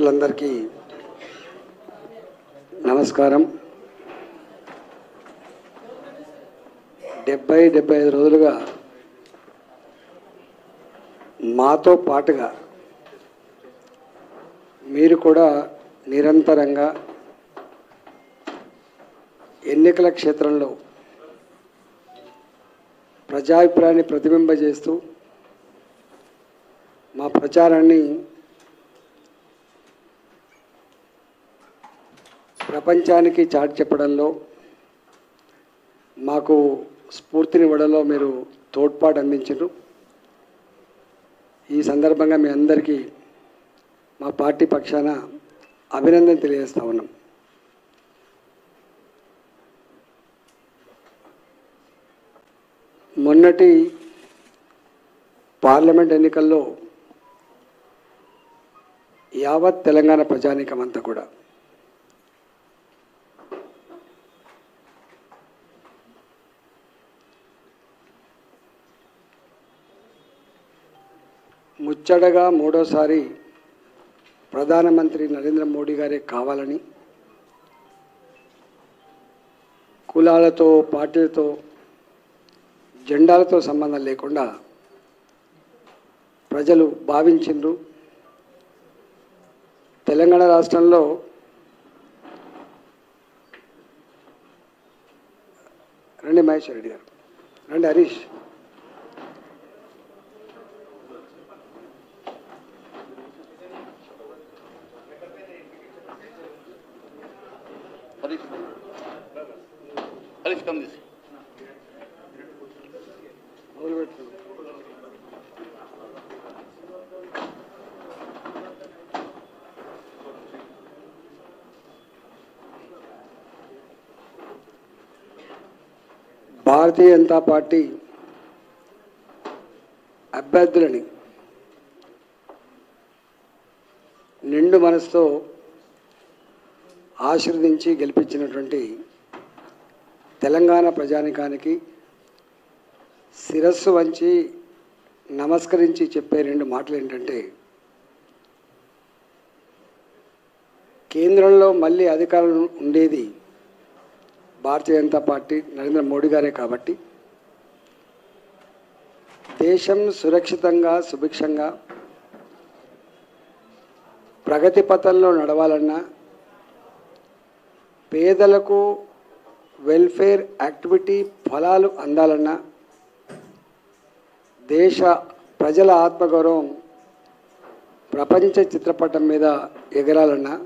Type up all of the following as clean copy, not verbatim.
మిత్రులందరికీ నమస్కారం. 75 రోజులుగా మాతో పాటుగా మీరు కూడా నిరంతరంగా ఎన్నికల క్షేత్రంలో ప్రజాభిప్రాయాన్ని ప్రతిబింబజేస్తూ మా ప్రచారాన్ని ప్రపంచానికి చాటి చెప్పడంలో మాకు స్ఫూర్తినివ్వడంలో మీరు తోడ్పాటు అందించారు. ఈ సందర్భంగా మీ అందరికీ మా పార్టీ పక్షాన అభినందన తెలియజేస్తా ఉన్నాం. మొన్నటి పార్లమెంట్ ఎన్నికల్లో యావత్ తెలంగాణ ప్రజానీకం అంతా కూడా ముచ్చటగా మూడోసారి ప్రధానమంత్రి నరేంద్ర మోడీ గారే కావాలని కులాలతో పార్టీలతో జెండాలతో సంబంధం లేకుండా ప్రజలు భావించిండ్రు. తెలంగాణ రాష్ట్రంలో రండి మహేశ్వర్ రెడ్డి గారు, రండి హరీష్, భారతీయ జనతా పార్టీ అభ్యర్థులని నిండు మనసుతో ఆశీర్వదించి గెలిపించినటువంటి తెలంగాణ ప్రజానికానికి శిరస్సు వంచి నమస్కరించి చెప్పే రెండు మాటలు ఏంటంటే, కేంద్రంలో మళ్ళీ అధికారం ఉండేది భారతీయ జనతా పార్టీ నరేంద్ర మోడీ గారే కాబట్టి దేశం సురక్షితంగా సుభిక్షంగా ప్రగతి పథంలో నడవాలన్నా, పేదలకు వెల్ఫేర్ యాక్టివిటీ ఫలాలు అందాలన్నా, దేశ ప్రజల ఆత్మగౌరవం ప్రపంచ చిత్రపటం మీద ఎగరాలన్నా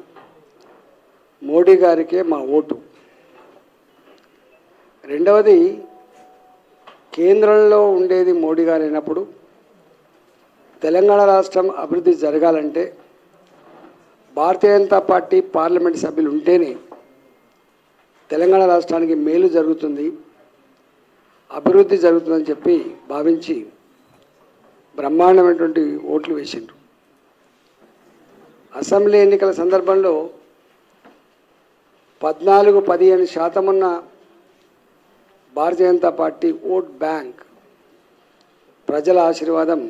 మోడీ గారికే మా ఓటు. రెండవది, కేంద్రంలో ఉండేది మోడీ గారు అయినప్పుడు తెలంగాణ రాష్ట్రం అభివృద్ధి జరగాలంటే భారతీయ జనతా పార్టీ పార్లమెంట్ సభ్యులు ఉంటేనే తెలంగాణ రాష్ట్రానికి మేలు జరుగుతుంది, అభివృద్ధి జరుగుతుందని చెప్పి భావించి బ్రహ్మాండమైనటువంటి ఓట్లు వేసిండ్రు. అసెంబ్లీ ఎన్నికల సందర్భంలో 14-15% ఉన్న భారతీయ జనతా పార్టీ ఓట్ బ్యాంక్ ప్రజల ఆశీర్వాదం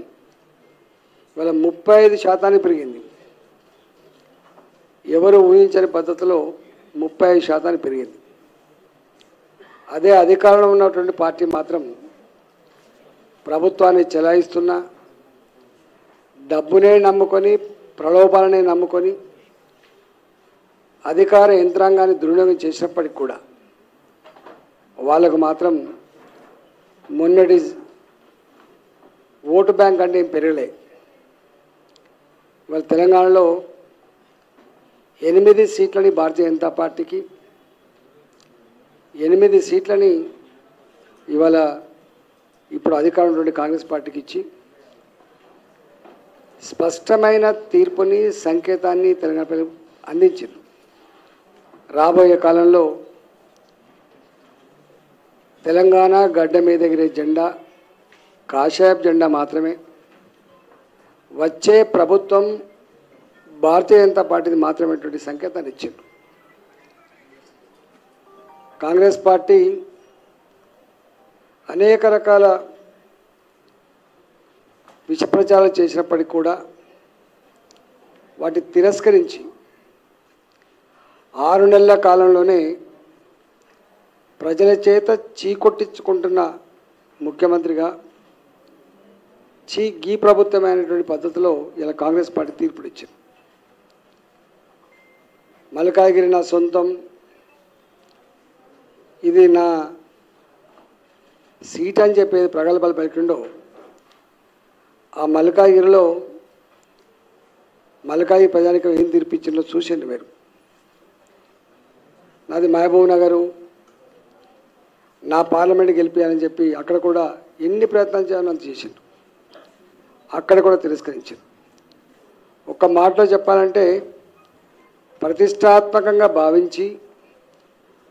ఇవాళ 35% పెరిగింది. ఎవరు ఊహించని పద్ధతిలో 35% పెరిగింది. అదే అధికారంలో ఉన్నటువంటి పార్టీ మాత్రం ప్రభుత్వాన్ని చెలాయిస్తున్న, డబ్బునే నమ్ముకొని, ప్రలోభాలనే నమ్ముకొని అధికార యంత్రాంగాన్ని దుర్వినియోగం చేసినప్పటికి కూడా వాళ్ళకు మాత్రం మొన్నటి ఓటు బ్యాంక్ అంటే ఏం పెరగలే. ఇవాళ తెలంగాణలో 8 సీట్లని భారతీయ జనతా పార్టీకి, 8 సీట్లని ఇవాళ ఇప్పుడు అధికారంలో ఉండే కాంగ్రెస్ పార్టీకి ఇచ్చి స్పష్టమైన తీర్పుని, సంకేతాన్ని తెలంగాణ ప్రజలకు అందించారు. రాబోయే కాలంలో తెలంగాణ గడ్డ మీద ఎగిరే జెండా కాషాయపు జెండా మాత్రమే. వచ్చే ప్రభుత్వం భారతీయ జనతా పార్టీది మాత్రమేటువంటి సంకేతాన్ని ఇచ్చారు. కాంగ్రెస్ పార్టీ అనేక రకాల విష ప్రచారాలు చేసినప్పటికీ కూడా వాటిని తిరస్కరించి 6 నెలల కాలంలోనే ప్రజల చేత చీకొట్టించుకుంటున్న ముఖ్యమంత్రిగా గీ ప్రభుత్వమైనటువంటి పద్ధతిలో ఇలా కాంగ్రెస్ పార్టీ తీర్పునిచ్చింది. మల్కాజ్గిరి నా సొంతం, ఇది నా సీట్ అని చెప్పేది ప్రగల్భాలు పలికిండో ఆ మల్కాజ్గిరిలో మల్కాజ్గిరి ప్రజానికి ఏం తీర్పిచ్చిందో చూసిండు మీరు. నాది మహబూబ్ నగరు, నా పార్లమెంట్ గెలిపాయని చెప్పి అక్కడ కూడా ఎన్ని ప్రయత్నాలు చేయాలని చేసిండు, అక్కడ కూడా తిరస్కరించారు. ఒక్క మాటలో చెప్పాలంటే ప్రతిష్టాత్మకంగా భావించి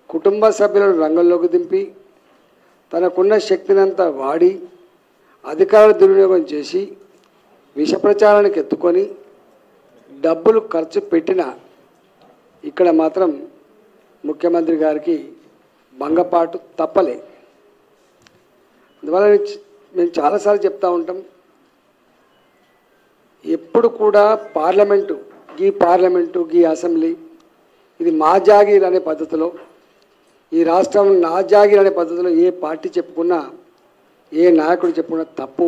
కుటుంబ సభ్యులను రంగంలోకి దింపి తనకున్న శక్తినంతా వాడి అధికార దుర్వినియోగం చేసి విష ప్రచారానికి ఎత్తుకొని డబ్బులు ఖర్చు పెట్టిన ఇక్కడ మాత్రం ముఖ్యమంత్రి గారికి భంగపాటు తప్పలే. అందువల్ల మేము చాలాసార్లు చెప్తూ ఉంటాం, ఎప్పుడు కూడా పార్లమెంటు గీ అసెంబ్లీ ఇది మా జాగీర్ అనే పద్ధతిలో, ఈ రాష్ట్రం నా జాగీర్ అనే పద్ధతిలో ఏ పార్టీ చెప్పుకున్నా, ఏ నాయకుడు చెప్పుకున్నా తప్పు.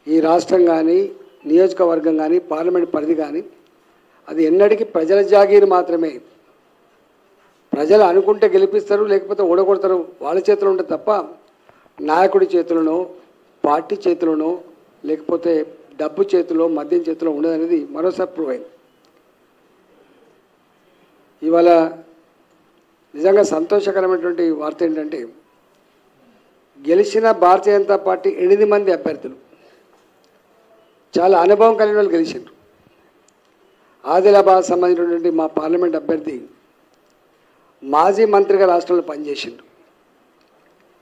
ఈ రాష్ట్రం కానీ, నియోజకవర్గం కానీ, పార్లమెంట్ పరిధి కానీ అది ఎన్నటికీ ప్రజల జాగీరు మాత్రమే. ప్రజలు అనుకుంటే గెలిపిస్తారు, లేకపోతే ఓడగొడతారు, వాళ్ళ చేతిలో ఉంటుంది తప్ప నాయకుడి చేతులను, పార్టీ చేతులను, లేకపోతే డబ్బు చేతిలో, మద్యం చేతిలో ఉండదనేది మరోసారి ప్రూవ్ అయింది. ఇవాళ నిజంగా సంతోషకరమైనటువంటి వార్త ఏంటంటే గెలిచిన భారతీయ జనతా పార్టీ 8 మంది అభ్యర్థులు చాలా అనుభవం కలిగిన వాళ్ళు గెలిచిండ్రు. ఆదిలాబాద్ సంబంధించినటువంటి మా పార్లమెంట్ అభ్యర్థి మాజీ మంత్రిగా రాష్ట్రంలో పనిచేసిండు.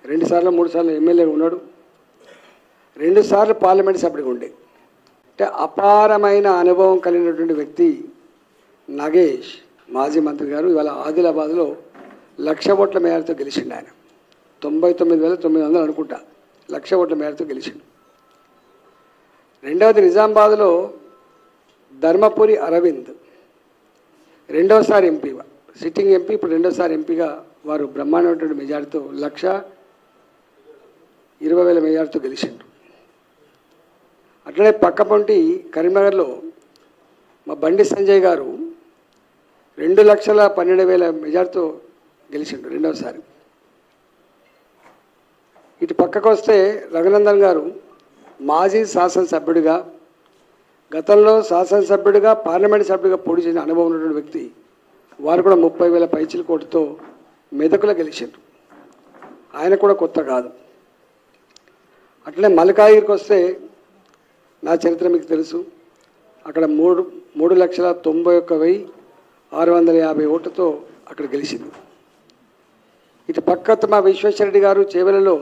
2 సార్లు 3 సార్లు ఎమ్మెల్యేగా ఉన్నాడు, 2 సార్లు పార్లమెంట్ సభ్యుడిగా ఉండే. అంటే అపారమైన అనుభవం కలిగినటువంటి వ్యక్తి నాగేష్ మాజీ మంత్రి గారు ఇవాళ ఆదిలాబాద్లో 1,00,000 ఓట్ల మేరతో గెలిచిండు. ఆయన 99,900 అనుకుంటా 1,00,000 ఓట్ల మేరతో గెలిచిండు. రెండవది నిజామాబాద్లో ధర్మపురి అరవింద్ రెండోసారి ఎంపీ, సిట్టింగ్ ఎంపీ, ఇప్పుడు రెండోసారి ఎంపీగా వారు బ్రహ్మాండమైనటువంటి మెజార్టీతో 1,20,000 మెజార్టీతో గెలిచిండు. అట్లనే పక్కపొంటి కరీంనగర్లో మా బండి సంజయ్ గారు 2,12,000 మెజార్టీతో గెలిచిండు రెండవసారి. ఇటు పక్కకు వస్తే రఘునందన్ గారు మాజీ శాసనసభ్యుడిగా, గతంలో శాసనసభ్యుడిగా, పార్లమెంట్ సభ్యుడిగా పోటీ చేసిన అనుభవం ఉన్నటువంటి వ్యక్తి, వారు కూడా 30,000 పైచిల కోటితో మెదకులో గెలిచిండ్రు. ఆయన కూడా కొత్త కాదు. అట్లనే మల్కాజ్గిరికి వస్తే నా చరిత్ర మీకు తెలుసు. అక్కడ 3,91,650 ఓట్లతో అక్కడ గెలిచింది. ఇటు పక్క మా విశ్వేశ్వరరెడ్డి గారు చేవెలలో,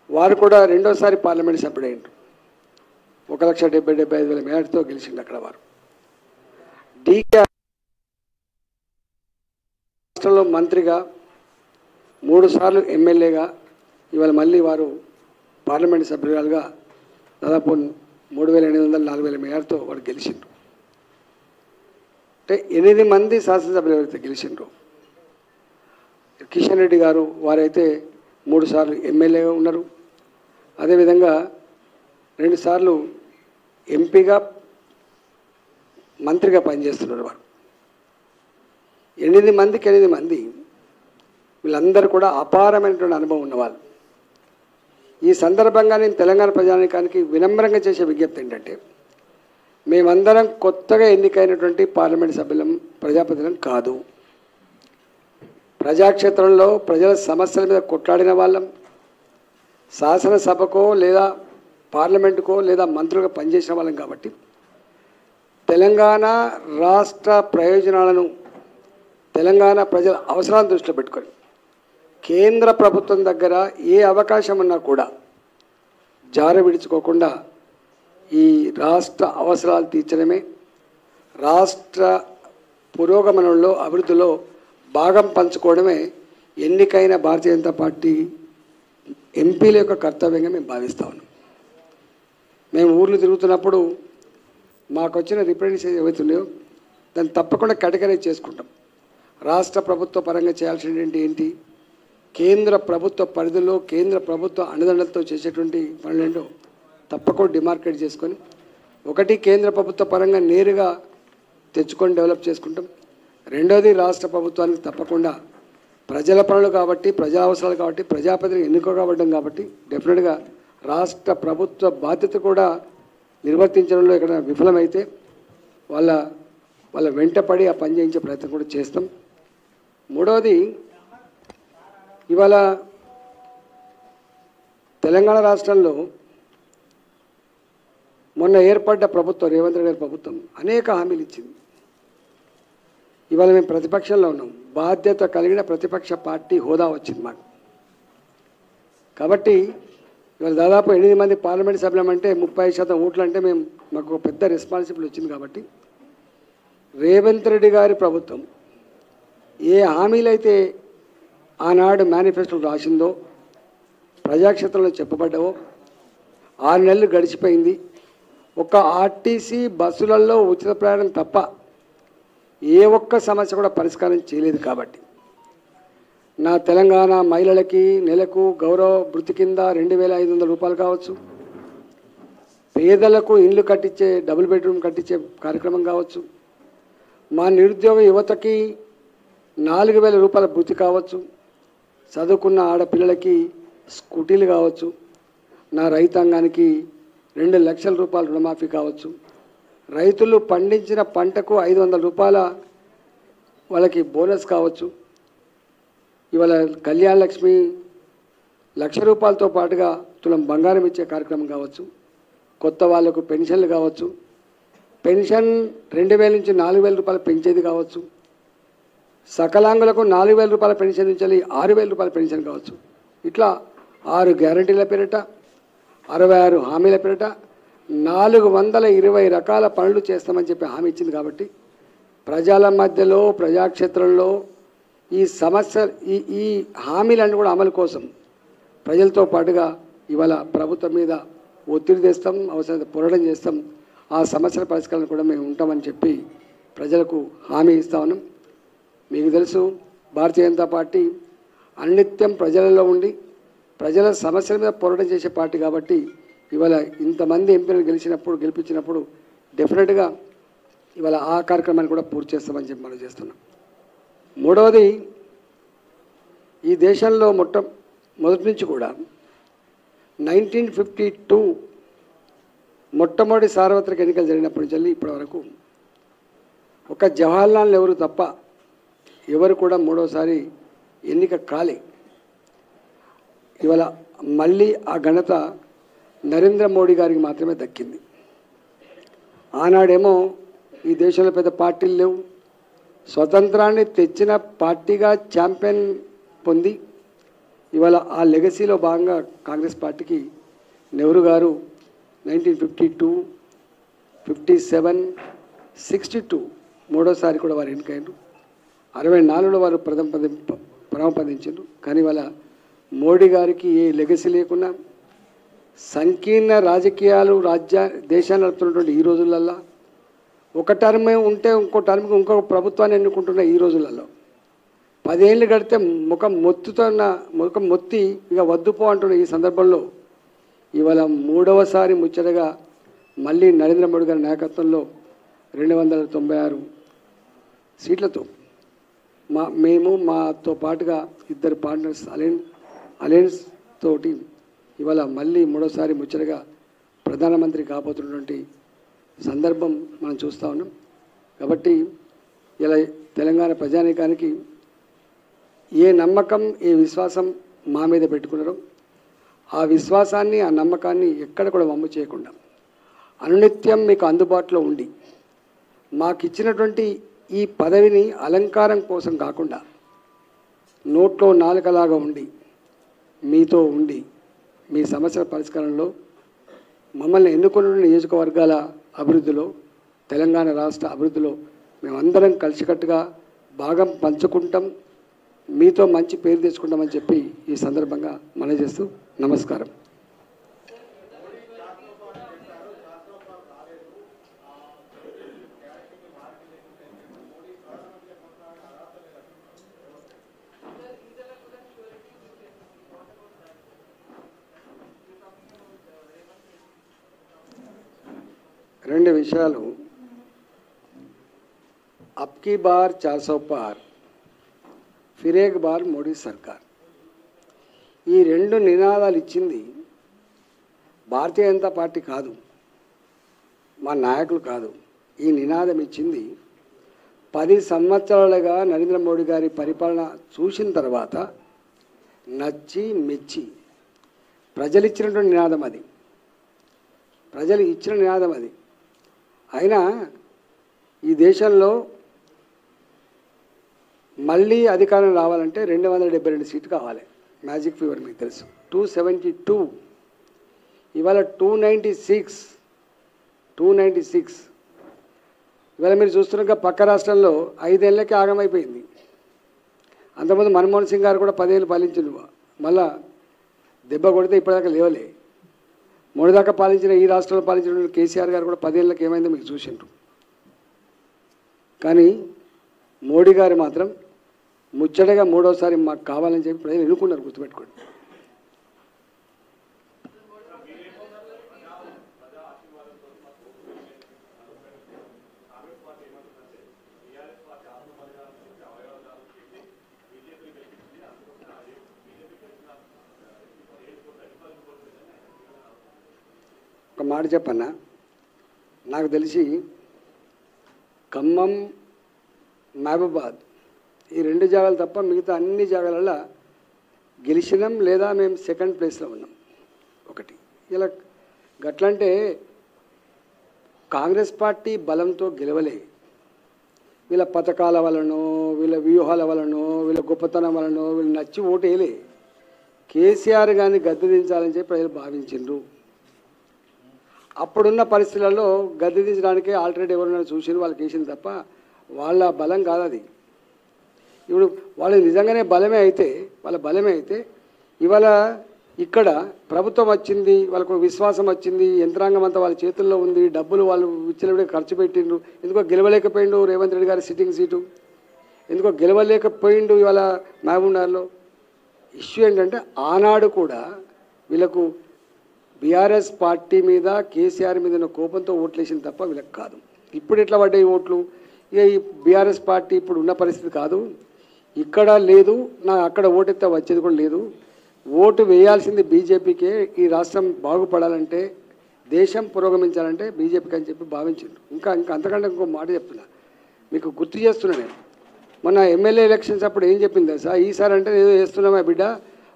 వారు కూడా రెండోసారి పార్లమెంట్ సభ్యుడైండ్రు. 1,75,000 మేరతో గెలిచింది అక్కడ వారు. డీకే రాష్ట్రంలో మంత్రిగా 3 సార్లు ఎమ్మెల్యేగా ఇవాళ మళ్ళీ వారు పార్లమెంట్ సభ్యురాలుగా దాదాపు 3,800 4,000 మేరతో వారు గెలిచిండ్రు. అంటే 8 మంది శాసనసభ్యులు ఎవరైతే గెలిచిండ్రు, కిషన్ రెడ్డి గారు వారైతే 3 సార్లు ఎమ్మెల్యేగా ఉన్నారు. అదేవిధంగా 2 సార్లు ఎంపీగా, మంత్రిగా పనిచేస్తున్నారు వారు. 8 మందికి 8 మంది వీళ్ళందరూ కూడా అపారమైనటువంటి అనుభవం ఉన్నవాళ్ళు. ఈ సందర్భంగా నేను తెలంగాణ ప్రజానీకానికి వినమ్రంగా చేసే విజ్ఞప్తి ఏంటంటే, మేమందరం కొత్తగా ఎన్నికైనటువంటి పార్లమెంట్ సభ్యులం, ప్రజాప్రతినిధులం కాదు. ప్రజాక్షేత్రంలో ప్రజల సమస్యల మీద కొట్లాడిన వాళ్ళం, శాసనసభకో లేదా పార్లమెంటుకో లేదా మంత్రులుగా పనిచేసిన వాళ్ళం. కాబట్టి తెలంగాణ రాష్ట్ర ప్రయోజనాలను, తెలంగాణ ప్రజల అవసరాలను దృష్టిలో పెట్టుకొని కేంద్ర ప్రభుత్వం దగ్గర ఏ అవకాశం ఉన్నా కూడా జార విడుచుకోకుండా ఈ రాష్ట్ర అవసరాలు తీర్చడమే, రాష్ట్ర పురోగమనంలో, అభివృద్ధిలో భాగం పంచుకోవడమే ఎన్నికైన భారతీయ జనతా పార్టీ ఎంపీల యొక్క కర్తవ్యంగా మేము భావిస్తూ ఉన్నాం. మేము ఊర్లు తిరుగుతున్నప్పుడు మాకు వచ్చిన రిప్రజెంటేషన్ ఏవైతున్నాయో దాన్ని తప్పకుండా కేటగరైజ్ చేసుకుంటాం. రాష్ట్ర ప్రభుత్వ పరంగా చేయాల్సినటువంటి ఏంటి, కేంద్ర ప్రభుత్వ పరిధిలో కేంద్ర ప్రభుత్వ అండదండలతో చేసేటువంటి పనులేంటో తప్పకుండా డిమార్కేట్ చేసుకొని, ఒకటి కేంద్ర ప్రభుత్వ పరంగా నేరుగా తెచ్చుకొని డెవలప్ చేసుకుంటాం. రెండోది రాష్ట్ర ప్రభుత్వానికి తప్పకుండా ప్రజల పనులు కాబట్టి, ప్రజా అవసరాలు కాబట్టి, ప్రజాప్రతినిధులు ఎన్నుకోబడ్డం కాబట్టి డెఫినెట్గా రాష్ట్ర ప్రభుత్వ బాధ్యత కూడా నిర్వర్తించడంలో ఎక్కడ విఫలమైతే వాళ్ళ వెంటపడి ఆ పని చేయించే ప్రయత్నం కూడా చేస్తాం. మూడవది, ఇవాళ తెలంగాణ రాష్ట్రంలో మొన్న ఏర్పడ్డ ప్రభుత్వం, రేవంత్ రెడ్డి గారి ప్రభుత్వం అనేక హామీలు ఇచ్చింది. ఇవాళ మేము ప్రతిపక్షంలో ఉన్నాం, బాధ్యత కలిగిన ప్రతిపక్ష పార్టీ హోదా వచ్చింది మాకు. కాబట్టి ఇవాళ దాదాపు 8 మంది పార్లమెంట్ సభ్యులమంటే 30% ఓట్లు అంటే మాకు పెద్ద రెస్పాన్సిబిలిటీ వచ్చింది. కాబట్టి రేవంత్ రెడ్డి గారి ప్రభుత్వం ఏ హామీలైతే ఆనాడు మేనిఫెస్టో రాసిందో, ప్రజాక్షేత్రంలో చెప్పబడ్డావో, 6 నెలలు గడిచిపోయింది. ఒక ఆర్టీసీ బస్సులలో ఉచిత ప్రయాణం తప్ప ఏ ఒక్క సమస్య కూడా పరిష్కారం చేయలేదు. కాబట్టి నా తెలంగాణ మహిళలకి నెలకు గౌరవ భృతి కింద 2500 రూపాయలు కావచ్చు, పేదలకు ఇండ్లు కట్టించే డబుల్ బెడ్రూమ్ కట్టించే కార్యక్రమం కావచ్చు, మా నిరుద్యోగ యువతకి 4000 రూపాయల భృతి కావచ్చు, చదువుకున్న ఆడపిల్లలకి స్కూటీలు కావచ్చు, నా రైతాంగానికి 2 లక్షల రూపాయల రుణమాఫీ కావచ్చు, రైతులు పండించిన పంటకు 500 రూపాయల వాళ్ళకి బోనస్ కావచ్చు, ఇవాళ కళ్యాణ లక్ష్మి 1,00,000 రూపాయలతో పాటుగా తులం బంగారం ఇచ్చే కార్యక్రమం కావచ్చు, కొత్త వాళ్లకు పెన్షన్లు కావచ్చు, పెన్షన్ 2000 నుంచి 4000 రూపాయలు పెంచేది కావచ్చు, సకలాంగులకు 4000 రూపాయల పెన్షన్ నుంచి 6000 రూపాయల పెన్షన్ కావచ్చు. ఇట్లా 6 గ్యారంటీల పేరిట, 66 హామీల పేరిట 420 రకాల పనులు చేస్తామని చెప్పి హామీ ఇచ్చింది. కాబట్టి ప్రజల మధ్యలో, ప్రజాక్షేత్రంలో ఈ సమస్య ఈ హామీలన్నీ కూడా అమలు కోసం ప్రజలతో పాటుగా ఇవాళ ప్రభుత్వం మీద ఒత్తిడి తెస్తాం, అవసరమైతే పోరాటం చేస్తాం. ఆ సమస్యల పరిష్కారం కూడా మేము ఉంటామని చెప్పి ప్రజలకు హామీ ఇస్తా ఉన్నాం. మీకు తెలుసు, భారతీయ జనతా పార్టీ అనిత్యం ప్రజలలో ఉండి ప్రజల సమస్యల మీద పోరాటం చేసే పార్టీ. కాబట్టి ఇవాళ ఇంతమంది ఎంపీలను గెలిపించినప్పుడు డెఫినెట్గా ఇవాళ ఆ కార్యక్రమాన్ని కూడా పూర్తి చేస్తామని చెప్పి మనం చేస్తున్నాం. మూడవది, ఈ దేశంలో మొదటి నుంచి కూడా 1952 మొట్టమొదటి సార్వత్రిక ఎన్నికలు జరిగినప్పటి నుంచి ఇప్పటి వరకు ఒక జవహర్లాల్ నెహ్రూ తప్ప ఎవరు కూడా మూడోసారి ఎన్నిక కాలే. ఇవాళ మళ్ళీ ఆ ఘనత నరేంద్ర మోడీ గారికి మాత్రమే దక్కింది. ఆనాడేమో ఈ దేశంలో పెద్ద పార్టీలు లేవు, స్వతంత్రాన్ని తెచ్చిన పార్టీగా ఛాంపియన్ పొంది ఇవాళ ఆ లెగసీలో భాగంగా కాంగ్రెస్ పార్టీకి నెహ్రూ గారు 1952, 57, 62 మూడోసారి కూడా వారు ఎన్నికయ్యారు. 64లో వారు పరమపదించారు. కానీ ఇవాళ మోడీ గారికి ఏ లెగసీ లేకుండా సంకీర్ణ రాజకీయాలు దేశాన్ని నడుపుతున్నటువంటి ఈ రోజులల్లో ఒక టర్మ్ ఉంటే ఇంకో ఇంకొక ప్రభుత్వాన్ని ఎన్నుకుంటున్న ఈ రోజులలో 10 ఏళ్ళు గడితే ముఖం మొత్తి ఇక వద్దుపో అంటున్న ఈ సందర్భంలో ఇవాళ మూడవసారి ముచ్చటగా మళ్ళీ నరేంద్ర మోడీ గారి నాయకత్వంలో 296 సీట్లతో మాతో పాటుగా 2 పార్ట్నర్స్ అలయన్స్ తోటి ఇవాళ మళ్ళీ మూడోసారి ముచ్చటగా ప్రధానమంత్రి కాబోతున్నటువంటి సందర్భం మనం చూస్తూ ఉన్నాం. కాబట్టి ఇలా తెలంగాణ ప్రజానీకానికి ఏ నమ్మకం, ఏ విశ్వాసం మా మీద పెట్టుకున్నారో ఆ విశ్వాసాన్ని, ఆ నమ్మకాన్ని ఎక్కడ కూడా వమ్ము చేయకుండా అనునిత్యం మీకు అందుబాటులో ఉండి మాకు ఇచ్చినటువంటి ఈ పదవిని అలంకారం కోసం కాకుండా నోట్లో నాలుకలాగా ఉండి మీతో ఉండి మీ సమస్యల పరిష్కారంలో మమ్మల్ని ఎన్నుకున్న నియోజకవర్గాల అభివృద్ధిలో, తెలంగాణ రాష్ట్ర అభివృద్ధిలో మేమందరం కలిసికట్టుగా భాగం పంచుకుంటాం, మీతో మంచి పేరు తెచ్చుకుంటామని చెప్పి ఈ సందర్భంగా మనవి చేస్తూ నమస్కారం. రెండు విషయాలు. అబ్కి బార్ 400 పార్, ఫిర్ ఏక్ బార్ మోడీ సర్కార్. ఈ రెండు నినాదాలు ఇచ్చింది భారతీయ జనతా పార్టీ కాదు, మా నాయకులు కాదు. ఈ నినాదం ఇచ్చింది 10 సంవత్సరాలుగా నరేంద్ర మోడీ గారి పరిపాలన చూసిన తర్వాత నచ్చి మెచ్చి ప్రజలు ఇచ్చినటువంటి నినాదం అది, ప్రజలు ఇచ్చిన నినాదం అది. అయినా ఈ దేశంలో మళ్ళీ అధికారం రావాలంటే 272 సీట్లు కావాలి. మ్యాజిక్ ఫీవర్ మీకు తెలుసు. 272, ఇవాళ 296. ఇవాళ మీరు చూస్తున్నాక పక్క రాష్ట్రంలో 5 ఏళ్ళకి ఆగమైపోయింది. అంతకుముందు మన్మోహన్ సింగ్ గారు కూడా 10 ఏళ్ళు పాలించిండు, మళ్ళా దెబ్బ కొడితే ఇప్పటిదాకా లేవలే. మొన్నదాకా పాలించిన ఈ రాష్ట్రంలో పాలించిన కేసీఆర్ గారు కూడా 10 ఏళ్ళకి ఏమైందో మీకు చూసిండ్రు. కానీ మోడీ గారు మాత్రం ముచ్చటగా మూడోసారి మాకు కావాలని చెప్పి ప్రజలు ఎన్నుకున్నారు, గుర్తుపెట్టుకోండి. ఒక మాట చెప్పన్నా, నాకు తెలిసి ఖమ్మం, మహబూబాద్ ఈ 2 జాగాలు తప్ప మిగతా అన్ని జాగాలలో గెలిచినాం లేదా మేము సెకండ్ ప్లేస్లో ఉన్నాం. ఒకటి ఇలా గట్లంటే కాంగ్రెస్ పార్టీ బలంతో గెలవలే, వీళ్ళ పథకాల వలనో వీళ్ళ వ్యూహాల వలనో వీళ్ళ గొప్పతనం వలనో వీళ్ళు నచ్చి ఓటేయలే. కేసీఆర్ గారిని గద్దెదించాలని చెప్పి ప్రజలు భావించిండ్రు. అప్పుడున్న పరిస్థితులలో గద్దెదించడానికే ఆల్టర్నేటివ్ ఎవరైనా చూసి వాళ్ళకి వేసింది తప్ప వాళ్ళ బలం కాదు అది. ఇప్పుడు వాళ్ళు నిజంగానే బలమే అయితే, వాళ్ళ బలమే అయితే ఇవాళ ఇక్కడ ప్రభుత్వం వచ్చింది, వాళ్ళకు విశ్వాసం వచ్చింది, యంత్రాంగం అంతా వాళ్ళ చేతుల్లో ఉంది, డబ్బులు వాళ్ళు విచ్చలవిడిగా ఖర్చు పెట్టిండ్రు. ఎందుకో గెలవలేకపోయిండు రేవంత్ రెడ్డి గారి సిట్టింగ్ సీటు, ఎందుకో గెలవలేకపోయిండు ఇవాళ మహబూబ్నగర్లో. ఇష్యూ ఏంటంటే ఆనాడు కూడా వీళ్ళకు బీఆర్ఎస్ పార్టీ మీద కేసీఆర్ మీద ఉన్న కోపంతో ఓట్లు వేసింది తప్ప వీళ్ళకి కాదు. ఇప్పుడు ఎట్లా పడ్డాయి ఓట్లు? ఇక ఈ బీఆర్ఎస్ పార్టీ ఇప్పుడు ఉన్న పరిస్థితి కాదు, ఇక్కడ లేదు, నా అక్కడ ఓటెత్తే వచ్చేది కూడా లేదు, ఓటు వేయాల్సింది బీజేపీకే, ఈ రాష్ట్రం బాగుపడాలంటే దేశం పురోగమించాలంటే బీజేపీకి అని చెప్పి భావించిండు. ఇంకా అంతకంటే ఇంకో మాట చెప్తున్నా, మీకు గుర్తు చేస్తున్నా నేను. మొన్న ఎమ్మెల్యే ఎలక్షన్స్ అప్పుడు ఏం చెప్పింది సార్, ఈసారి అంటే ఏదో చేస్తున్నామా బిడ్డ,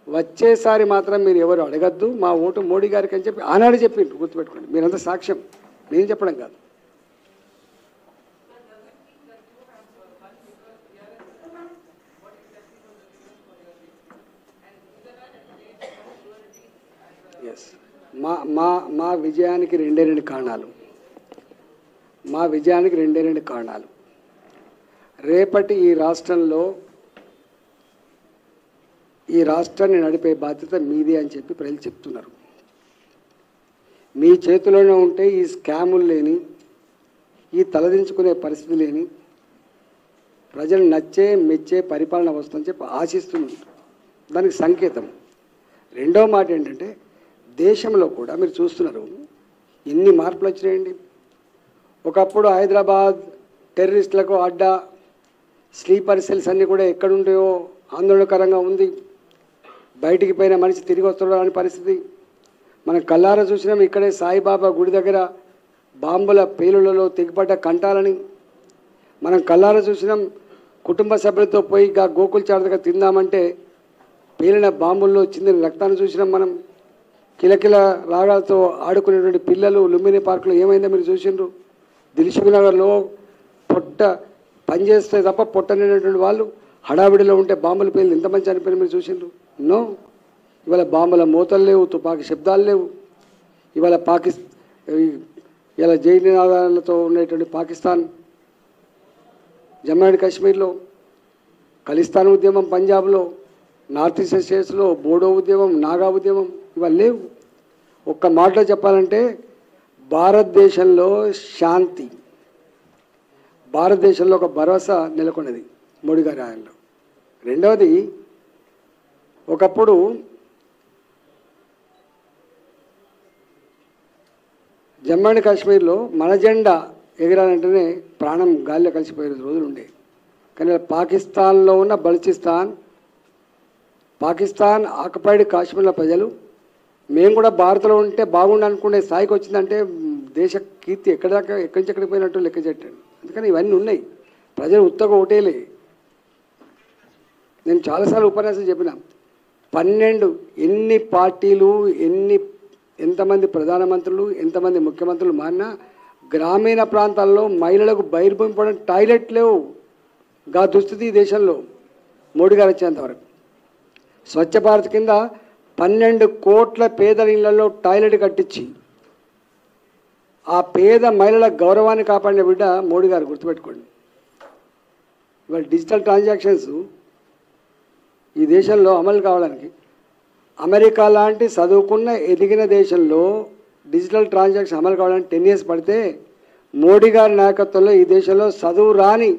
వచ్చేసారి మాత్రం మీరు ఎవరు అడగద్దు, మా ఓటు మోడీ గారికి అని చెప్పి ఆనాడు చెప్పిండ్రు, గుర్తుపెట్టుకోండి. మీరంతా సాక్ష్యం, నేను చెప్పడం కాదు. ఎస్, మా విజయానికి 2 కారణాలు, మా విజయానికి 2 కారణాలు. రేపటి ఈ రాష్ట్రంలో ఈ రాష్ట్రాన్ని నడిపే బాధ్యత మీదే అని చెప్పి ప్రజలు చెప్తున్నారు. మీ చేతిలోనే ఉంటే ఈ స్కాములు లేని, ఈ తలదించుకునే పరిస్థితి లేని, ప్రజలు నచ్చే మెచ్చే పరిపాలన వస్తుందని చెప్పి ఆశిస్తుంది. దానికి సంకేతం. రెండో మాట ఏంటంటే దేశంలో కూడా మీరు చూస్తున్నారు ఎన్ని మార్పులు వచ్చినాయండి. ఒకప్పుడు హైదరాబాద్ టెర్రరిస్టులకు అడ్డా, స్లీపర్ సెల్స్ అన్నీ కూడా ఎక్కడుంటాయో ఆందోళనకరంగా ఉంది. బయటికి పోయిన మనిషి తిరిగి వస్తున్నాడు అనే పరిస్థితి మనం కళ్ళారా చూసినాం. ఇక్కడే సాయిబాబా గుడి దగ్గర బాంబుల పేలులలో తెగిపడ్డ కంటాలని మనం కళ్ళారా చూసినాం. కుటుంబ సభ్యులతో పోయి గోకుల్ చాట్ దగ్గర తిందామంటే పేలిన బాంబుల్లో చిందిన రక్తాన్ని చూసినాం. మనం కిలకిల రాగాలతో ఆడుకునేటువంటి పిల్లలు లుంబిని పార్కులో ఏమైందో మీరు చూసిండ్రు. దిల్సుఖ్ నగర్లో పొట్ట పనిచేస్తే తప్ప పొట్టనేటువంటి వాళ్ళు హడావిడిలో ఉంటే బాంబులు పేర్లు ఎంతమంది చనిపోయినా మీరు చూసిండ్రు. నో, ఇవాళ బాంబుల మూతలు లేవు, తుపాకీ శబ్దాలు లేవు. ఇవాళ ఇలా జై నినాదాలతో ఉండేటువంటి పాకిస్తాన్, జమ్మూ అండ్ కాశ్మీర్లో ఖలిస్తాన్ ఉద్యమం, పంజాబ్లో, నార్త్ ఈస్ట్ స్టేట్స్లో బోడో ఉద్యమం, నాగా ఉద్యమం ఇవాళ లేవు. ఒక్క మాటలో చెప్పాలంటే భారతదేశంలో శాంతి, భారతదేశంలో ఒక భరోసా నెలకొన్నది మోడీ గారి హయాంలో. రెండవది, ఒకప్పుడు జమ్మూ అండ్ కాశ్మీర్లో మన జెండా ఎగిరాలంటేనే ప్రాణం గాలిలో కలిసిపోయే రోజులు ఉండే. కానీ పాకిస్తాన్లో ఉన్న బలూచిస్తాన్, పాకిస్తాన్ ఆక్యుపైడ్ కాశ్మీర్ల ప్రజలు మేము కూడా భారత్లో ఉంటే బాగుండు అనుకునే స్థాయికి వచ్చిందంటే దేశ కీర్తి ఎక్కడి నుంచి ఎక్కడికి పోయినట్టు లెక్క చెట్టాడు. అందుకని ఇవన్నీ ఉన్నాయి. ప్రజలు ఉత్తగా ఓటేలే. నేను చాలాసార్లు ఉపన్యాసం చెప్పిన 12 ఎన్ని పార్టీలు ఎంతమంది ప్రధానమంత్రులు ఎంతమంది ముఖ్యమంత్రులు మారినా గ్రామీణ ప్రాంతాల్లో మహిళలకు బహిర్భూమి టాయిలెట్ లేవు. గా దుస్థితి ఈ దేశంలో మోడీ గారు వచ్చేంతవరకు. స్వచ్ఛ భారత్ కింద 12 కోట్ల పేదల ఇళ్లలో టాయిలెట్ కట్టించి ఆ పేద మహిళల గౌరవాన్ని కాపాడిన బిడ్డ మోడీ గారు, గుర్తుపెట్టుకోండి. ఇవాళ డిజిటల్ ట్రాన్సాక్షన్స్ ఈ దేశంలో అమలు కావడానికి అమెరికా లాంటి చదువుకున్న ఎదిగిన దేశంలో డిజిటల్ ట్రాన్సాక్షన్ అమలు కావడానికి 10 years పడితే మోడీ గారి నాయకత్వంలో ఈ దేశంలో చదువు రాని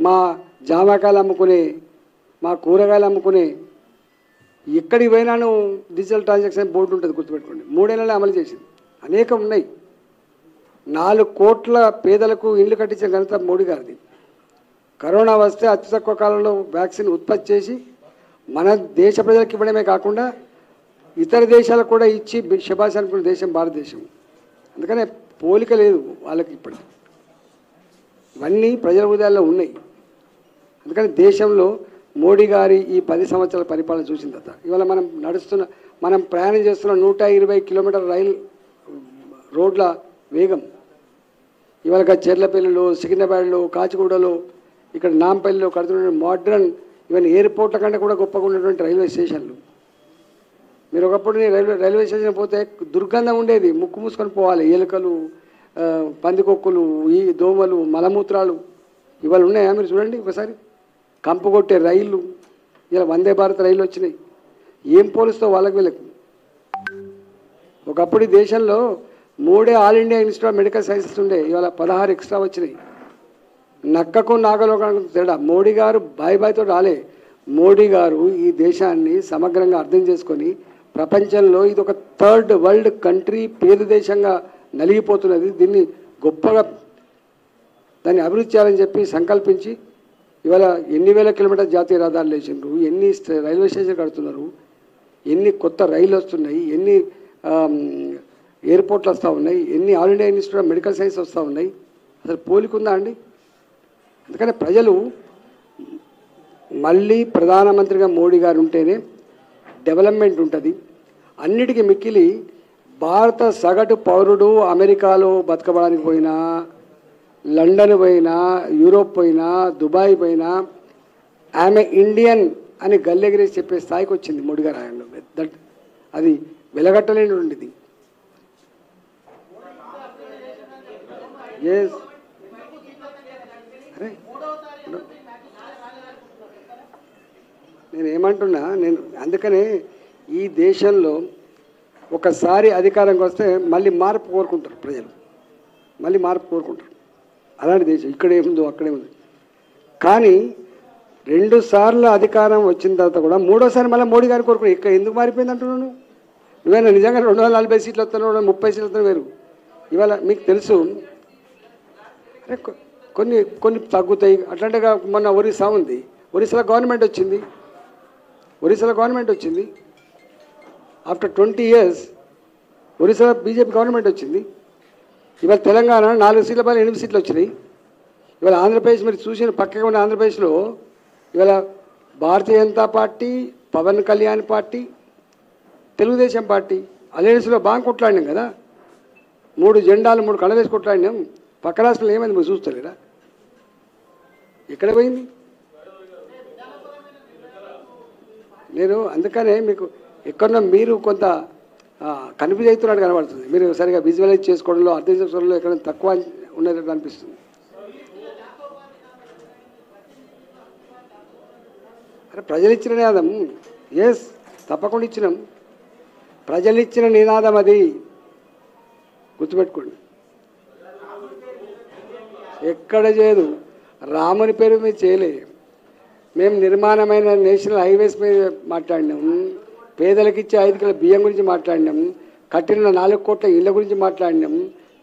మా జామకాయలు అమ్ముకునే, మా కూరగాయలు అమ్ముకునే ఎక్కడికి పోయినాను డిజిటల్ ట్రాన్సాక్షన్ బోర్డు ఉంటుంది, గుర్తుపెట్టుకోండి. 3 ఏళ్ళలో అమలు చేసింది. అనేకం ఉన్నాయి. 4 కోట్ల పేదలకు ఇళ్ళు కట్టించిన ఘనత మోడీ గారిది. కరోనా వస్తే అతి తక్కువ కాలంలో వ్యాక్సిన్ ఉత్పత్తి చేసి మన దేశ ప్రజలకు ఇవ్వడమే కాకుండా ఇతర దేశాలకు కూడా ఇచ్చి శభాష్ అనుకున్న దేశం భారతదేశం. అందుకనే పోలిక లేదు వాళ్ళకి ఇప్పుడు. ఇవన్నీ ప్రజల హృదయాల్లో ఉన్నాయి. అందుకని దేశంలో మోడీ గారి ఈ 10 సంవత్సరాల పరిపాలన చూసిన తర్వాత ఇవాళ మనం ప్రయాణం చేస్తున్న 120 కిలోమీటర్ల రైలు రోడ్ల వేగం, ఇవాళ చెర్లపల్లిలో, సికింద్రాబాద్లో, కాచిగూడలో, ఇక్కడ నాంపల్లిలో కడుతున్న మోడ్రన్ ఈవెన్ ఎయిర్పోర్ట్ల కంటే కూడా గొప్పగా ఉన్నటువంటి రైల్వే స్టేషన్లు. మీరు ఒకప్పుడు రైల్వే స్టేషన్ పోతే దుర్గంధం ఉండేది, ముక్కు మూసుకొని పోవాలి. ఎలుకలు, పందికొక్కులు, ఈ దోమలు, మలమూత్రాలు ఇవాళ ఉన్నాయా? మీరు చూడండి ఒకసారి. కంపు కొట్టే రైళ్ళు, ఇలా వందే భారత్ రైళ్ళు వచ్చినాయి. ఏం పోలుస్తావు వాళ్ళకి వీళ్ళకి? ఒకప్పుడు ఈ దేశంలో 3 all India institute of medical sciences ఉండే, ఇవాళ 16 ఎక్స్ట్రా వచ్చినాయి. నక్కకు నాగలోకానికి తేడా. మోడీ గారు బాయ్తో రాలే. మోడీ గారు ఈ దేశాన్ని సమగ్రంగా అర్థం చేసుకొని ప్రపంచంలో ఇది ఒక 3rd వరల్డ్ కంట్రీ, పేద దేశంగా నలిగిపోతున్నది, దీన్ని గొప్పగా దాన్ని అభివృద్ధి చేయాలని చెప్పి సంకల్పించి ఇవాళ ఎన్ని వేల కిలోమీటర్ జాతీయ రహదారులు వేసిండ్రు, ఎన్ని రైల్వే స్టేషన్ కడుతున్నారు, ఎన్ని కొత్త రైళ్ళు వస్తున్నాయి, ఎన్ని ఎయిర్పోర్ట్లు వస్తూ ఉన్నాయి, ఎన్ని all India institute of medical science వస్తూ ఉన్నాయి. అసలు పోలికుందా అండి? అందుకని ప్రజలు మళ్ళీ ప్రధానమంత్రిగా మోడీ గారు ఉంటేనే డెవలప్మెంట్ ఉంటుంది. అన్నిటికీ మిక్కిలి భారత సగటు పౌరుడు అమెరికాలో బతకబడానికి పోయినా, లండన్ పోయినా, యూరోప్ పోయినా, దుబాయ్ పోయినా ఆమె ఇండియన్ అని గల్లెగిరేసి చెప్పే స్థాయికి వచ్చింది మోడీ గారు ఆయనలో. అది వెలగట్టలేనిది. ఎస్, అరే నేనేమంటున్నా, అందుకనే ఈ దేశంలో ఒకసారి అధికారంకి వస్తే మళ్ళీ మార్పు కోరుకుంటారు ప్రజలు, మళ్ళీ మార్పు కోరుకుంటారు. అలాంటి దేశం ఇక్కడేముందో అక్కడే ఉంది. కానీ 2 సార్లు అధికారం వచ్చిన తర్వాత కూడా 3వసారి మళ్ళీ మోడీ గారు కోరుకున్నాను. ఇక్కడ ఎందుకు మారిపోయింది అంటున్నాను? నువ్వేనా నిజంగా 240 సీట్లు వస్తున్నావు, 30 సీట్లు వస్తున్నావు వేరు. ఇవాళ మీకు తెలుసు, అరే కొన్ని తగ్గుతాయి అట్లాంటిగా. మొన్న ఒరిస్సా ఉంది, ఒరిస్సాలో గవర్నమెంట్ వచ్చింది. ఆఫ్టర్ 20 years ఒరిస్సాలో బీజేపీ గవర్నమెంట్ వచ్చింది. ఇవాళ తెలంగాణ 4 సీట్ల పైన 8 సీట్లు వచ్చినాయి. ఇవాళ ఆంధ్రప్రదేశ్ మీరు చూసిన పక్కగా ఉన్న ఆంధ్రప్రదేశ్లో ఇవాళ Bharatiya Janata party, Pawan Kalyan party, Telugu Desam party అలయన్స్లో బాగా కొట్లాడినాం కదా. 3 జెండాలు 3 కళవేసి కొట్లాడినాం. పక్క రాష్ట్రంలో ఏమైంది మీరు చూస్తలేరా? ఎక్కడ పోయింది? నేను అందుకనే మీకు ఎక్కడన్నా మీరు కొంత కన్ఫ్యూజ్ అవుతున్నట్టు కనబడుతుంది. మీరు సరిగా విజువలైజ్ చేసుకోవడంలో, అర్థం చేసుకోవడంలో ఎక్కడైనా తక్కువ ఉన్నట్టు అనిపిస్తుంది. అరే ప్రజలు ఇచ్చిన నినాదం, ఎస్ తప్పకుండా ఇచ్చినాం. ప్రజలు ఇచ్చిన నినాదం అది, గుర్తుపెట్టుకోండి. ఎక్కడ చేయదు, రాముని పేరు మీద చేయలే. మేము నిర్మాణమైన నేషనల్ హైవేస్ మీద మాట్లాడినాం, పేదలకు ఇచ్చే 5 కిలోల బియ్యం గురించి మాట్లాడినాం, కట్టిన 4 కోట్ల ఇళ్ళ గురించి మాట్లాడినాం,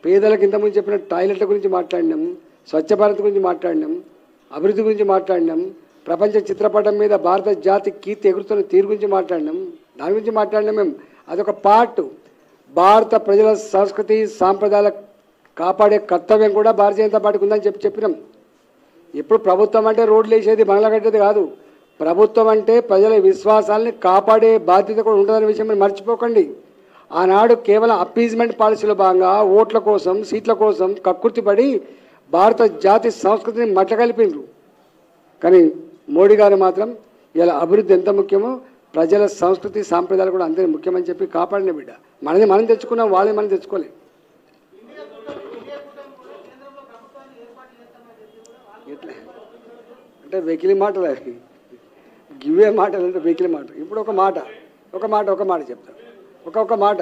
పేదలకు ఇంతకుముందు చెప్పిన టాయిలెట్ల గురించి మాట్లాడినాం, స్వచ్ఛ భారత్ గురించి మాట్లాడినాం, అభివృద్ధి గురించి మాట్లాడినాం, ప్రపంచ చిత్రపటం మీద భారత జాతి కీర్తి ఎగురుతున్న తీరు గురించి మాట్లాడినాం, దాని గురించి మాట్లాడినాం మేము. అదొక పార్ట్. భారత ప్రజల సంస్కృతి సాంప్రదాయాల కాపాడే కర్తవ్యం కూడా భారతీయ జనతా పార్టీకి ఉందని చెప్పినాం. ఇప్పుడు ప్రభుత్వం అంటే రోడ్లు వేసేది బంగ్లా కట్టేది కాదు. ప్రభుత్వం అంటే ప్రజల విశ్వాసాలని కాపాడే బాధ్యత కూడా ఉంటుందనే విషయం మీరు మర్చిపోకండి. ఆనాడు కేవలం అప్పీజ్మెంట్ పాలసీలో భాగంగా ఓట్ల కోసం సీట్ల కోసం కక్కుర్తిపడి భారత జాతి సంస్కృతిని మట్టగలిపిండ్రు. కానీ మోడీ గారు మాత్రం ఇలా అభివృద్ధి ఎంత ముఖ్యమో ప్రజల సంస్కృతి సాంప్రదాయాలు కూడా అంతే ముఖ్యమని చెప్పి కాపాడిన బిడ్డ. మనది మనం తెచ్చుకున్నాం, వాళ్ళని మనం తెచ్చుకోలేదు. ఎట్లా అంటే వెకిలి మాటలు అవి, గివే మాటలు అంటే వెకిలి మాట. ఇప్పుడు ఒక మాట చెప్తాను. ఒక్కొక్క మాట.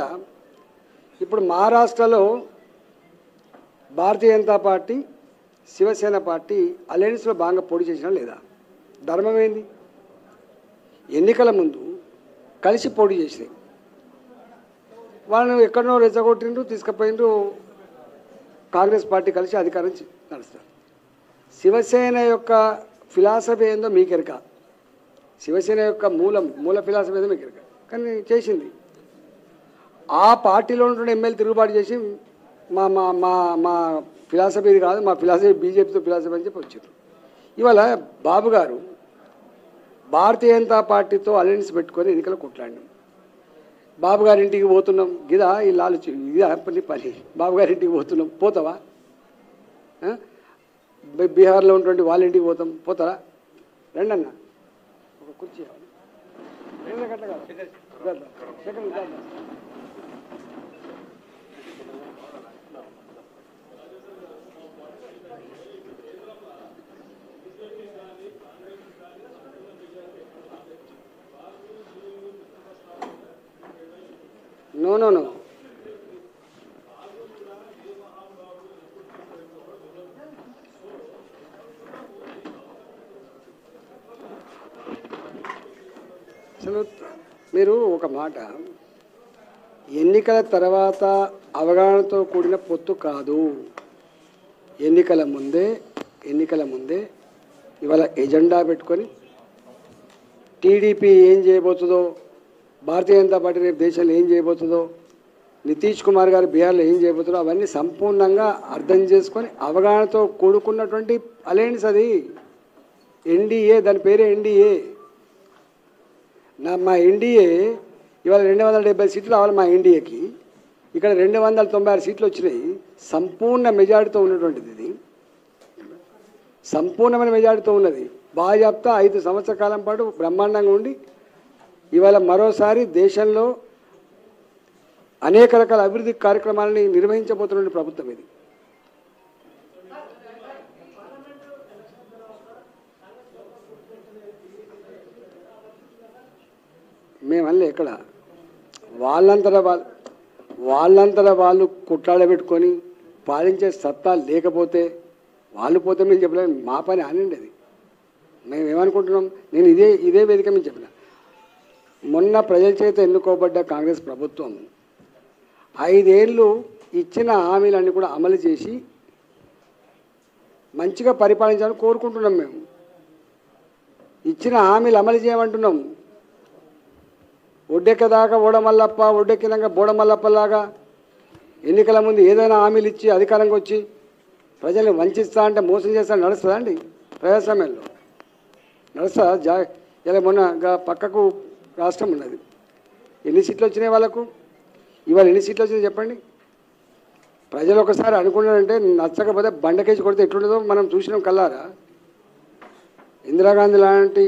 ఇప్పుడు మహారాష్ట్రలో భారతీయ జనతా పార్టీ శివసేన పార్టీ అలయన్స్లో బాగా పోటీ చేసినా లేదా? ధర్మం ఏంది? ఎన్నికల ముందు కలిసి పోటీ చేసినాయి. వాళ్ళని ఎక్కడనో రెచ్చగొట్టిండ్రు, తీసుకుపోయిండ్రు. కాంగ్రెస్ పార్టీ కలిసి అధికారం నడుస్తారు. శివసేన యొక్క ఫిలాసఫీ ఏందో మీకెరక, శివసేన యొక్క మూల ఫిలాసఫీ ఏందో మీకెరక. కానీ చేసింది ఆ పార్టీలో ఉంటున్న ఎమ్మెల్యే తిరుగుబాటు చేసి మా మా మా మా ఫిలాసఫీ ఇది కాదు, మా ఫిలాసఫీ బీజేపీతో ఫిలాసఫీ అని చెప్పి వచ్చారు. ఇవాళ బాబు గారు భారతీయ జనతా పార్టీతో అలయన్స్ పెట్టుకొని ఎన్నికలు కొట్లాడినాం. బాబు గారి ఇంటికి పోతున్నాం, గిదా ఈ లాలుచి ఇదా పని. బాబు గారి ఇంటికి పోతున్నాం, పోతావా? బీహార్లో ఉన్నటువంటి వాళ్ళ ఇంటికి పోతారా? రండి అన్న, ఒక కుర్చీ నో అసలు మీరు ఒక మాట, ఎన్నికల తర్వాత అవగాహనతో కూడిన పొత్తు కాదు. ఎన్నికల ముందే ఇవాళ ఎజెండా పెట్టుకొని టీడీపీ ఏం చేయబోతుందో, భారతీయ జనతా పార్టీ రేపు దేశంలో ఏం చేయబోతుందో, నితీష్ కుమార్ గారు బీహార్లో ఏం చేయబోతుందో అవన్నీ సంపూర్ణంగా అర్థం చేసుకొని అవగాహనతో కూడుకున్నటువంటి అలయన్స్ అది. ఎన్డీఏ, దాని పేరే ఎన్డీఏ. మా ఎన్డీఏ ఇవాళ 270 సీట్లు రావాలి మా ఎన్డీఏకి. ఇక్కడ 296 సీట్లు వచ్చినాయి. సంపూర్ణ మెజారిటీతో ఉన్నటువంటిది ఇది, సంపూర్ణమైన మెజారిటీతో ఉన్నది. బాజాప్తా 5 సంవత్సరాల కాలం పాటు బ్రహ్మాండంగా ఉండి ఇవాళ మరోసారి దేశంలో అనేక రకాల అభివృద్ధి కార్యక్రమాలని నిర్వహించబోతున్న ప్రభుత్వం ఇది. మేమల్ని ఎక్కడ వాళ్ళంతటా వాళ్ళు కుట్టాడబెట్టుకొని పాలించే సత్తా లేకపోతే వాళ్ళు పోతే మేము చెప్పలేము. మా పని ఆనండి అది. మేము ఏమనుకుంటున్నాం, నేను ఇదే వేదిక మేము చెప్పిన, మొన్న ప్రజల చేత ఎన్నుకోబడ్డ కాంగ్రెస్ ప్రభుత్వం 5 ఏళ్ళు ఇచ్చిన హామీలన్నీ కూడా అమలు చేసి మంచిగా పరిపాలించాలని కోరుకుంటున్నాం. మేము ఇచ్చిన హామీలు అమలు చేయమంటున్నాం. ఒడ్డెక్కదాకా ఓడమల్లప్ప, ఒడ్డెక్కినాక బోడమల్లప్పలాగా ఎన్నికల ముందు ఏదైనా హామీలు ఇచ్చి అధికారంగా వచ్చి ప్రజల్ని వంచిస్తా అంటే మోసం చేస్తా నడుస్తుందా అండి? ప్రజాస్వామ్యంలో నడుస్తుందా? ఇలా మొన్న పక్కకు రాష్ట్రం ఉన్నది, ఎన్ని సీట్లు వచ్చినాయి వాళ్ళకు? ఇవాళ ఎన్ని సీట్లు వచ్చినాయి చెప్పండి? ప్రజలు ఒకసారి అనుకున్నారంటే నచ్చకపోతే బండకేసి కొడితే ఎట్లుంటుందో మనం చూసినాం కల్లారా. ఇందిరాగాంధీ లాంటి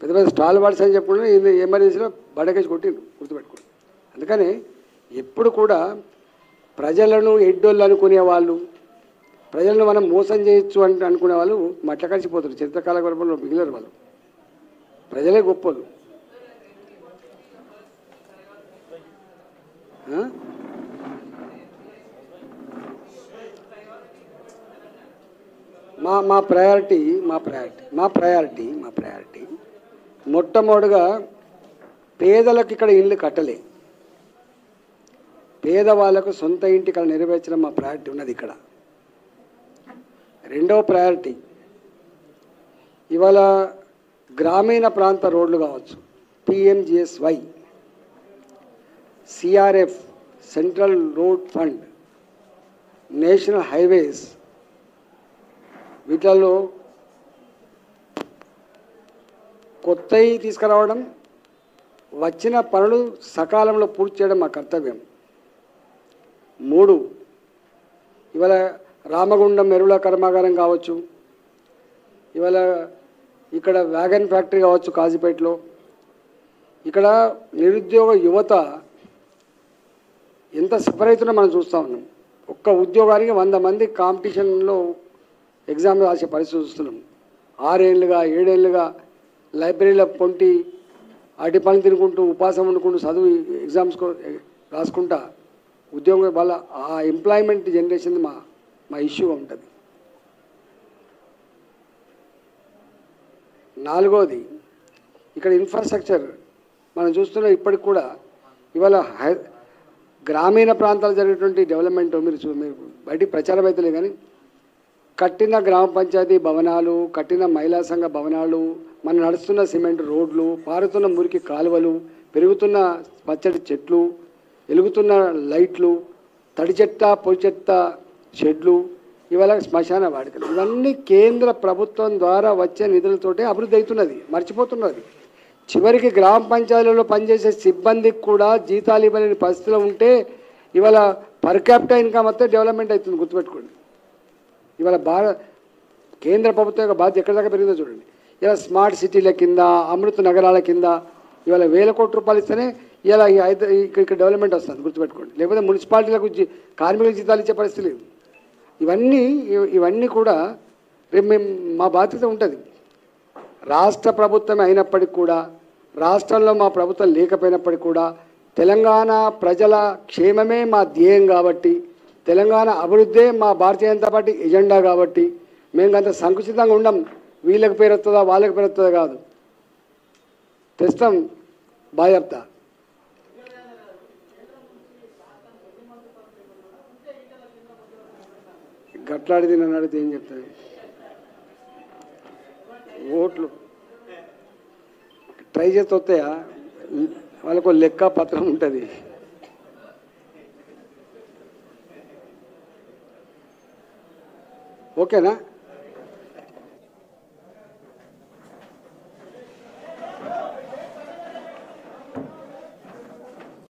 పెద్ద పెద్ద స్టాల్ వార్డ్స్ అని చెప్పుకుంటే ఎమర్జెన్సీలో బండకేసి కొట్టిండ్రు, గుర్తుపెట్టుకోండి. అందుకని ఎప్పుడు కూడా ప్రజలను ఎడ్డోళ్ళు అనుకునే వాళ్ళు, ప్రజలను మనం మోసం చేయొచ్చు అంటే అనుకునే వాళ్ళు మట్ల కలిసిపోతారు. చరిత్రకాల గొప్పలో మిగిలిన వాళ్ళు ప్రజలే గొప్పలు. మా ప్రయారిటీ మొట్టమొదటిగా పేదలకు ఇక్కడ ఇల్లు కట్టలే. పేదవాళ్ళకు సొంత ఇంటి కళ నెరవేర్చడం మా ప్రయారిటీ ఉన్నది. ఇక్కడ రెండవ ప్రయారిటీ ఇవాళ గ్రామీణ ప్రాంత రోడ్లు కావచ్చు, PMGSY, CRF, central road fund, national highways, వీటిల్లో కొత్తవి తీసుకురావడం, వచ్చిన పనులు సకాలంలో పూర్తి చేయడం మా కర్తవ్యం. 3, ఇవాళ రామగుండం ఎరువుల కర్మాగారం కావచ్చు, ఇవాళ ఇక్కడ వ్యాగన్ ఫ్యాక్టరీ కావచ్చు కాజీపేటలో, ఇక్కడ నిరుద్యోగ యువత ఎంత సఫర్ అవుతుందో మనం చూస్తూ ఉన్నాం. ఒక్క ఉద్యోగానికి 100 మంది కాంపిటీషన్లో ఎగ్జామ్ రాసే పరిస్థితి చూస్తున్నాం. 6 ఏళ్ళుగా 7 ఏళ్ళుగా లైబ్రరీలో పొంటి అటు పని తినుకుంటూ ఉపాసం వండుకుంటూ చదువు ఎగ్జామ్స్ రాసుకుంటా ఉద్యోగం వల్ల ఆ ఎంప్లాయ్మెంట్ జనరేషన్ మా ఇష్యూగా ఉంటుంది. 4వది ఇక్కడ ఇన్ఫ్రాస్ట్రక్చర్ మనం చూస్తున్న ఇప్పటికి కూడా ఇవాళ గ్రామీణ ప్రాంతాలు జరిగేటువంటి డెవలప్మెంట్ మీరు బయటికి ప్రచారం అవుతలే కానీ కట్టిన గ్రామ పంచాయతీ భవనాలు, కట్టిన మహిళా సంఘ భవనాలు, మనం నడుస్తున్న సిమెంట్ రోడ్లు, పారుతున్న మురికి కాలువలు, పెరుగుతున్న పచ్చడి చెట్లు, వెలుగుతున్న లైట్లు, తడి చెత్త పొడి చెత్త షెడ్లు, ఇవాళ శ్మశాన వాడికలు, ఇవన్నీ కేంద్ర ప్రభుత్వం ద్వారా వచ్చే నిధులతోటే అభివృద్ధి అవుతున్నది, మర్చిపోతున్నది. చివరికి గ్రామ పంచాయతీలలో పనిచేసే సిబ్బందికి కూడా జీతాలు ఇవ్వలేని పరిస్థితిలో ఉంటే ఇవాళ పర్ క్యాపిటల్ ఇన్కమ్ వస్తే డెవలప్మెంట్ అవుతుంది. గుర్తుపెట్టుకోండి, ఇవాళ కేంద్ర ప్రభుత్వం యొక్క బాధ్యత ఎక్కడి దాకా పెరిగిందో చూడండి. ఇలా స్మార్ట్ సిటీల కింద, అమృత నగరాల కింద ఇవాళ 1000 కోట్ల రూపాయలు ఇస్తేనే ఇలా ఇక్కడ డెవలప్మెంట్ వస్తుంది. గుర్తుపెట్టుకోండి, లేకపోతే మున్సిపాలిటీలకు కార్మికులకు జీతాలు ఇచ్చే పరిస్థితి లేదు. ఇవన్నీ కూడా రేపు మా బాధ్యత ఉంటుంది. రాష్ట్ర ప్రభుత్వమే అయినప్పటికీ కూడా, రాష్ట్రంలో మా ప్రభుత్వం లేకపోయినప్పటికీ కూడా తెలంగాణ ప్రజల క్షేమమే మా ధ్యేయం కాబట్టి, తెలంగాణ అభివృద్ధే మా భారతీయ జనతా పార్టీ ఎజెండా కాబట్టి మేము అంత సంకుచితంగా ఉండం. వీళ్ళకి పేరు వస్తుందా వాళ్ళకి పేరు వస్తుందా కాదు, తెస్తాం బాధ్యత. గట్లాడిది నన్ను అడిగితే ఏం చెప్తాను? ఓట్లు ట్రై చేస్తే వస్తాయా? వాళ్ళకు లెక్క పత్రం ఉంటుంది. ఓకేనా?